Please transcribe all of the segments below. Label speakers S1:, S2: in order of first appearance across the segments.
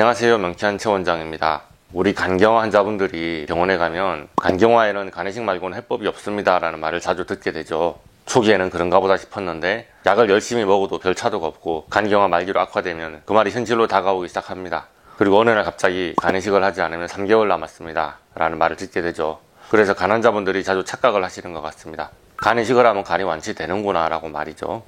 S1: 안녕하세요, 명쾌한 최 원장입니다. 우리 간경화 환자분들이 병원에 가면 간경화에는 간이식 말고는 해법이 없습니다 라는 말을 자주 듣게 되죠. 초기에는 그런가 보다 싶었는데 약을 열심히 먹어도 별 차도가 없고 간경화 말기로 악화되면 그 말이 현실로 다가오기 시작합니다. 그리고 어느 날 갑자기 간이식을 하지 않으면 3개월 남았습니다 라는 말을 듣게 되죠. 그래서 간 환자분들이 자주 착각을 하시는 것 같습니다. 간이식을 하면 간이 완치되는구나 라고 말이죠.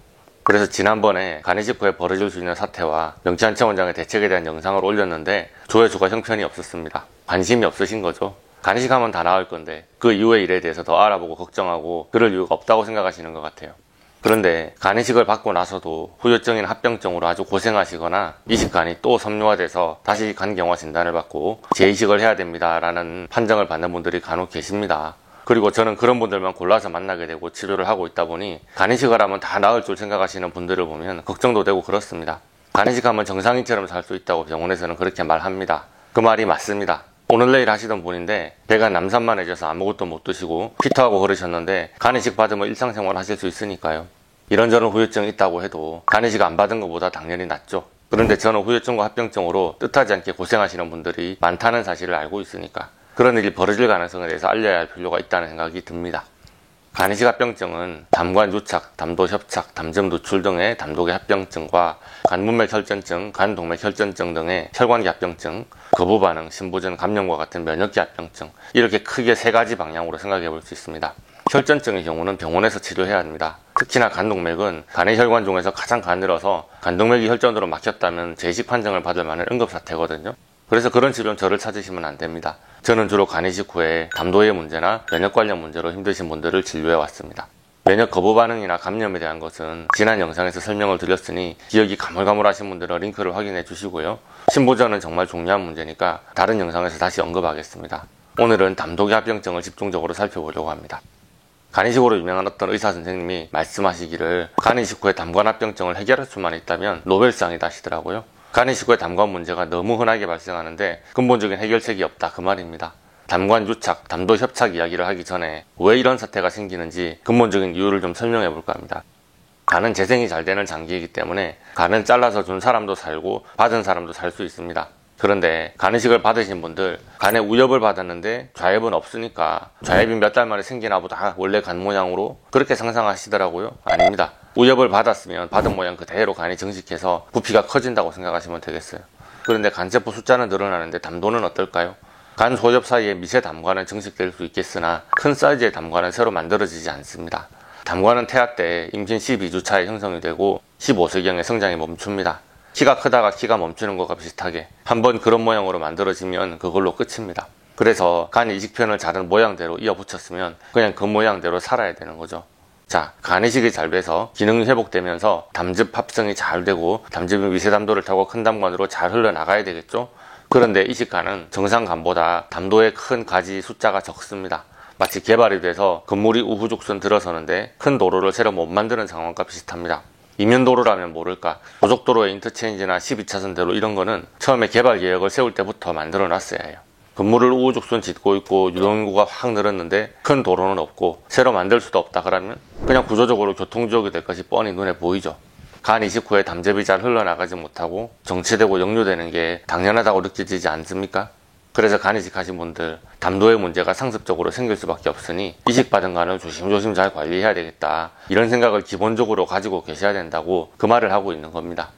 S1: 그래서 지난번에 간이식 후에 벌어질 수 있는 사태와 명쾌한 최 원장의 대책에 대한 영상을 올렸는데 조회수가 형편이 없었습니다. 관심이 없으신 거죠. 간이식하면 다 나을 건데 그 이후의 일에 대해서 더 알아보고 걱정하고 그럴 이유가 없다고 생각하시는 것 같아요. 그런데 간이식을 받고 나서도 후유증이나 합병증으로 아주 고생하시거나 이식간이 또 섬유화돼서 다시 간경화 진단을 받고 재이식을 해야 됩니다 라는 판정을 받는 분들이 간혹 계십니다. 그리고 저는 그런 분들만 골라서 만나게 되고 치료를 하고 있다 보니 간이식을 하면 다 나을 줄 생각하시는 분들을 보면 걱정도 되고 그렇습니다. 간이식하면 정상인처럼 살 수 있다고 병원에서는 그렇게 말합니다. 그 말이 맞습니다. 오늘 내일 하시던 분인데 배가 남산만해져서 아무것도 못 드시고 피토하고 그러셨는데 간이식 받으면 일상생활 하실 수 있으니까요. 이런저런 후유증이 있다고 해도 간이식 안 받은 것보다 당연히 낫죠. 그런데 저는 후유증과 합병증으로 뜻하지 않게 고생하시는 분들이 많다는 사실을 알고 있으니까 그런 일이 벌어질 가능성에 대해서 알려야 할 필요가 있다는 생각이 듭니다. 간이식 합병증은 담관 유착, 담도 협착, 담즙 누출 등의 담독의 합병증과 간문맥 혈전증, 간동맥 혈전증 등의 혈관계 합병증, 거부 반응, 신부전 감염과 같은 면역계 합병증, 이렇게 크게 세 가지 방향으로 생각해 볼 수 있습니다. 혈전증의 경우는 병원에서 치료해야 합니다. 특히나 간동맥은 간의 혈관 중에서 가장 가늘어서 간동맥이 혈전으로 막혔다면 재이식 판정을 받을 만한 응급사태거든요. 그래서 그런 치료는 저를 찾으시면 안 됩니다. 저는 주로 간이식 후에 담도의 문제나 면역 관련 문제로 힘드신 분들을 진료해 왔습니다. 면역 거부 반응이나 감염에 대한 것은 지난 영상에서 설명을 드렸으니 기억이 가물가물하신 분들은 링크를 확인해 주시고요. 신부전은 정말 중요한 문제니까 다른 영상에서 다시 언급하겠습니다. 오늘은 담독의 합병증을 집중적으로 살펴보려고 합니다. 간이식으로 유명한 어떤 의사 선생님이 말씀하시기를 간이식 후에 담관 합병증을 해결할 수만 있다면 노벨상이다 하시더라고요. 간이식 후에 담관 문제가 너무 흔하게 발생하는데 근본적인 해결책이 없다 그 말입니다. 담관 유착, 담도 협착 이야기를 하기 전에 왜 이런 사태가 생기는지 근본적인 이유를 좀 설명해 볼까 합니다. 간은 재생이 잘 되는 장기이기 때문에 간은 잘라서 준 사람도 살고 받은 사람도 살 수 있습니다. 그런데 간이식을 받으신 분들 간에 우엽을 받았는데 좌엽은 없으니까 좌엽이 몇 달 만에 생기나 보다 원래 간 모양으로 그렇게 상상하시더라고요. 아닙니다. 우엽을 받았으면 받은 모양 그대로 간이 정식해서 부피가 커진다고 생각하시면 되겠어요. 그런데 간세포 숫자는 늘어나는데 담도는 어떨까요? 간 소엽 사이에 미세 담관은 정식될 수 있겠으나 큰 사이즈의 담관은 새로 만들어지지 않습니다. 담관은 태아 때 임신 12주차에 형성이 되고 15세경에 성장이 멈춥니다. 키가 크다가 키가 멈추는 것과 비슷하게 한번 그런 모양으로 만들어지면 그걸로 끝입니다. 그래서 간 이식편을 자른 모양대로 이어붙였으면 그냥 그 모양대로 살아야 되는 거죠. 자, 간이식이 잘 돼서 기능이 회복되면서 담즙 합성이 잘 되고 담즙이 미세 담도를 타고 큰 담관으로 잘 흘러나가야 되겠죠? 그런데 이식간은 정상 간보다 담도의 큰 가지 숫자가 적습니다. 마치 개발이 돼서 건물이 우후죽순 들어서는데 큰 도로를 새로 못 만드는 상황과 비슷합니다. 이면도로라면 모를까 고속도로의 인터체인지나 12차선대로 이런 거는 처음에 개발 계획을 세울 때부터 만들어 놨어야 해요. 건물을 우후죽순 짓고 있고 유동인구가 확 늘었는데 큰 도로는 없고 새로 만들 수도 없다 그러면 그냥 구조적으로 교통지옥이 될 것이 뻔히 눈에 보이죠. 간 이식 후에 담즙이 잘 흘러나가지 못하고 정체되고 역류되는 게 당연하다고 느껴지지 않습니까? 그래서 간 이식하신 분들 담도의 문제가 상습적으로 생길 수밖에 없으니 이식받은 간을 조심조심 잘 관리해야 되겠다 이런 생각을 기본적으로 가지고 계셔야 된다고 그 말을 하고 있는 겁니다.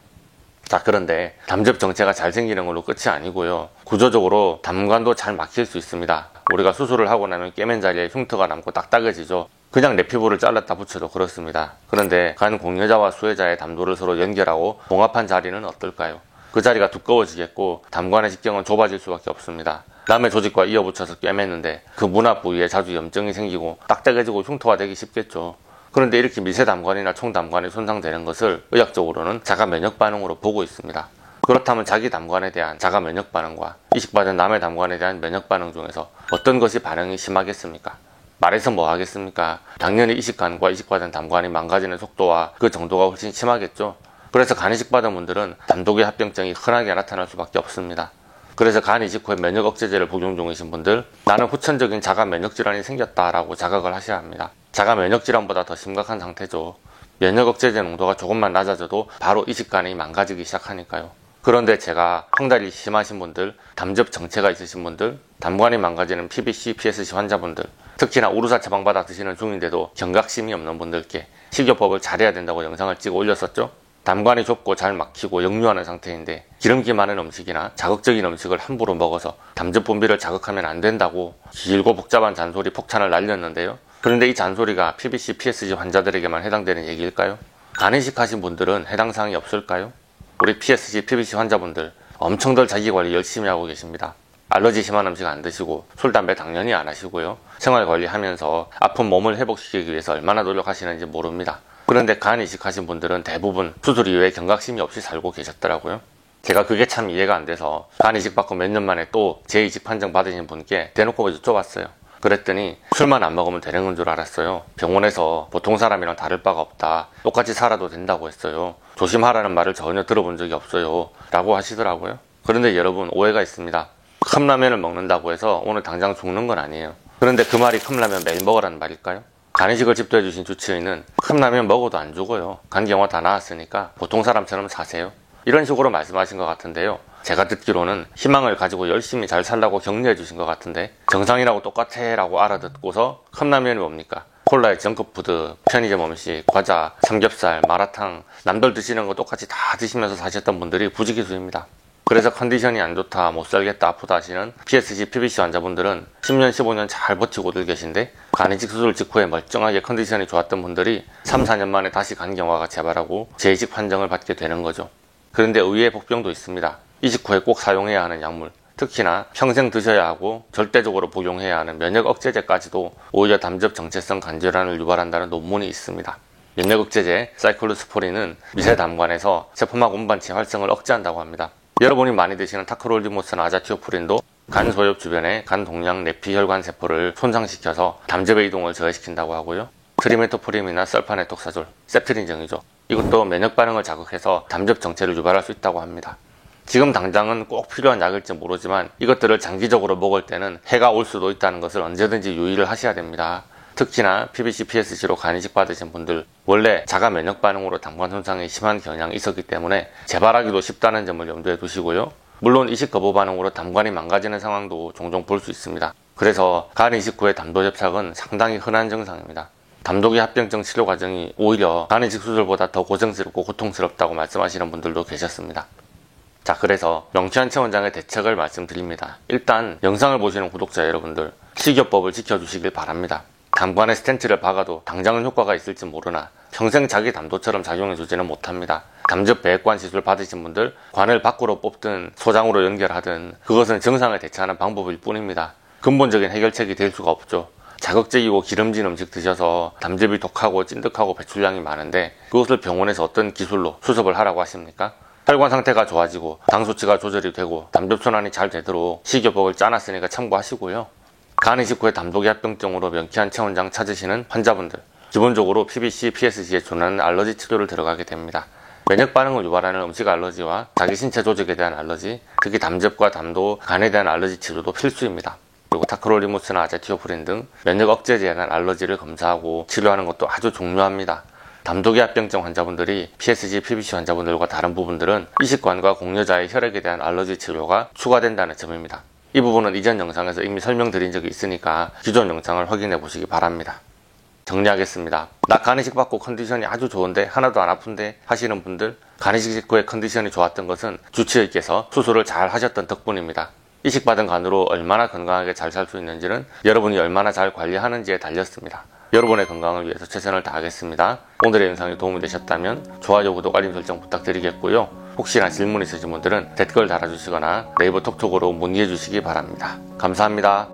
S1: 자, 그런데 담즙 정체가 잘 생기는 걸로 끝이 아니고요. 구조적으로 담관도 잘 막힐 수 있습니다. 우리가 수술을 하고 나면 꿰맨 자리에 흉터가 남고 딱딱해지죠. 그냥 내 피부를 잘랐다 붙여도 그렇습니다. 그런데 간 공여자와 수혜자의 담도를 서로 연결하고 봉합한 자리는 어떨까요? 그 자리가 두꺼워지겠고 담관의 직경은 좁아질 수밖에 없습니다. 남의 조직과 이어붙여서 꿰맸는데 그 문합 부위에 자주 염증이 생기고 딱딱해지고 흉터가 되기 쉽겠죠. 그런데 이렇게 미세 담관이나 총 담관이 손상되는 것을 의학적으로는 자가 면역 반응으로 보고 있습니다. 그렇다면 자기 담관에 대한 자가 면역 반응과 이식받은 남의 담관에 대한 면역 반응 중에서 어떤 것이 반응이 심하겠습니까? 말해서 뭐 하겠습니까? 당연히 이식간과 이식받은 담관이 망가지는 속도와 그 정도가 훨씬 심하겠죠. 그래서 간 이식받은 분들은 담독의 합병증이 흔하게 나타날 수밖에 없습니다. 그래서 간 이식 후에 면역 억제제를 복용 중이신 분들 나는 후천적인 자가 면역 질환이 생겼다라고 자각을 하셔야 합니다. 자가 면역 질환보다 더 심각한 상태죠. 면역 억제제 농도가 조금만 낮아져도 바로 이식간이 망가지기 시작하니까요. 그런데 제가 황달이 심하신 분들, 담즙 정체가 있으신 분들, 담관이 망가지는 PBC, PSC 환자분들, 특히나 우루사 처방받아 드시는 중인데도 경각심이 없는 분들께 식이요법을 잘해야 된다고 영상을 찍어 올렸었죠. 담관이 좁고 잘 막히고 역류하는 상태인데 기름기 많은 음식이나 자극적인 음식을 함부로 먹어서 담즙 분비를 자극하면 안 된다고 길고 복잡한 잔소리 폭탄을 날렸는데요. 그런데 이 잔소리가 PBC, PSG 환자들에게만 해당되는 얘기일까요? 간이식 하신 분들은 해당 사항이 없을까요? 우리 PSG, PBC 환자분들 엄청들 자기관리 열심히 하고 계십니다. 알러지 심한 음식 안 드시고 술, 담배 당연히 안 하시고요. 생활관리하면서 아픈 몸을 회복시키기 위해서 얼마나 노력하시는지 모릅니다. 그런데 간 이식하신 분들은 대부분 수술 이후에 경각심이 없이 살고 계셨더라고요. 제가 그게 참 이해가 안 돼서 간 이식 받고 몇 년 만에 또 재이식 판정 받으신 분께 대놓고 여쭤봤어요. 그랬더니 술만 안 먹으면 되는 건 줄 알았어요. 병원에서 보통 사람이랑 다를 바가 없다. 똑같이 살아도 된다고 했어요. 조심하라는 말을 전혀 들어본 적이 없어요. 라고 하시더라고요. 그런데 여러분, 오해가 있습니다. 컵라면을 먹는다고 해서 오늘 당장 죽는 건 아니에요. 그런데 그 말이 컵라면 매일 먹으라는 말일까요? 간이식을 집도해주신 주치의는 컵라면 먹어도 안 죽어요. 간경화 다 나았으니까 보통 사람처럼 사세요. 이런 식으로 말씀하신 것 같은데요. 제가 듣기로는 희망을 가지고 열심히 잘 살라고 격려해 주신 것 같은데 정상이라고 똑같아 라고 알아듣고서 컵라면이 뭡니까? 콜라에 정크푸드, 편의점 음식, 과자, 삼겹살, 마라탕, 남들 드시는 거 똑같이 다 드시면서 사셨던 분들이 부지기수입니다. 그래서 컨디션이 안 좋다, 못 살겠다, 아프다 하시는 PSG, PBC 환자분들은 10년, 15년 잘 버티고들 계신데 간이식 수술 직후에 멀쩡하게 컨디션이 좋았던 분들이 3, 4년 만에 다시 간경화가 재발하고 재이식 판정을 받게 되는 거죠. 그런데 의외의 복병도 있습니다. 이식 후에 꼭 사용해야 하는 약물, 특히나 평생 드셔야 하고 절대적으로 복용해야 하는 면역 억제제까지도 오히려 담즙 정체성 간질환을 유발한다는 논문이 있습니다. 면역 억제제 사이클로스포린은 미세 담관에서 세포막 운반체 활성을 억제한다고 합니다. 여러분이 많이 드시는 타크롤리모스나 아자티오프린도 간 소엽 주변의 간 동량 내피혈관 세포를 손상시켜서 담즙의 이동을 저해시킨다고 하고요. 트리메토프림이나 설파네톡사졸, 셉트린정이죠. 이것도 면역 반응을 자극해서 담즙 정체를 유발할 수 있다고 합니다. 지금 당장은 꼭 필요한 약일지 모르지만 이것들을 장기적으로 먹을 때는 해가 올 수도 있다는 것을 언제든지 유의를 하셔야 됩니다. 특히나 PBC, PSC로 간이식 받으신 분들 원래 자가 면역 반응으로 담관 손상이 심한 경향이 있었기 때문에 재발하기도 쉽다는 점을 염두에 두시고요. 물론 이식 거부 반응으로 담관이 망가지는 상황도 종종 볼 수 있습니다. 그래서 간 이식 후의 담도 접착은 상당히 흔한 증상입니다. 담독이 합병증 치료 과정이 오히려 간 이식 수술보다 더 고생스럽고 고통스럽다고 말씀하시는 분들도 계셨습니다. 자, 그래서 명치환 체원장의 대책을 말씀드립니다. 일단 영상을 보시는 구독자 여러분들, 식이요법을 지켜주시길 바랍니다. 담관에 스텐트를 박아도 당장은 효과가 있을지 모르나 평생 자기 담도처럼 작용해주지는 못합니다. 담즙 배액관 시술 받으신 분들 관을 밖으로 뽑든 소장으로 연결하든 그것은 증상을 대체하는 방법일 뿐입니다. 근본적인 해결책이 될 수가 없죠. 자극적이고 기름진 음식 드셔서 담즙이 독하고 찐득하고 배출량이 많은데 그것을 병원에서 어떤 기술로 수습을 하라고 하십니까? 혈관 상태가 좋아지고 당 수치가 조절이 되고 담즙 순환이 잘 되도록 식이요법을 짜놨으니까 참고하시고요. 간 이식 후에 담독이 합병증으로 명쾌한 체원장 찾으시는 환자분들, 기본적으로 PBC, PSC에 준하는 알러지 치료를 들어가게 됩니다. 면역 반응을 유발하는 음식 알러지와 자기 신체 조직에 대한 알러지, 특히 담즙과 담도, 간에 대한 알러지 치료도 필수입니다. 그리고 타크롤리무스나 아제티오프린 등 면역 억제제에 대한 알러지를 검사하고 치료하는 것도 아주 중요합니다. 담독이 합병증 환자분들이 PSG, PBC 환자분들과 다른 부분들은 이식관과 공여자의 혈액에 대한 알러지 치료가 추가된다는 점입니다. 이 부분은 이전 영상에서 이미 설명드린 적이 있으니까 기존 영상을 확인해 보시기 바랍니다. 정리하겠습니다. 나 간이식 받고 컨디션이 아주 좋은데 하나도 안 아픈데 하시는 분들, 간이식 직후에 컨디션이 좋았던 것은 주치의께서 수술을 잘 하셨던 덕분입니다. 이식받은 간으로 얼마나 건강하게 잘 살 수 있는지는 여러분이 얼마나 잘 관리하는지에 달렸습니다. 여러분의 건강을 위해서 최선을 다하겠습니다. 오늘의 영상이 도움이 되셨다면 좋아요, 구독, 알림 설정 부탁드리겠고요. 혹시나 질문 있으신 분들은 댓글 달아주시거나 네이버 톡톡으로 문의해 주시기 바랍니다. 감사합니다.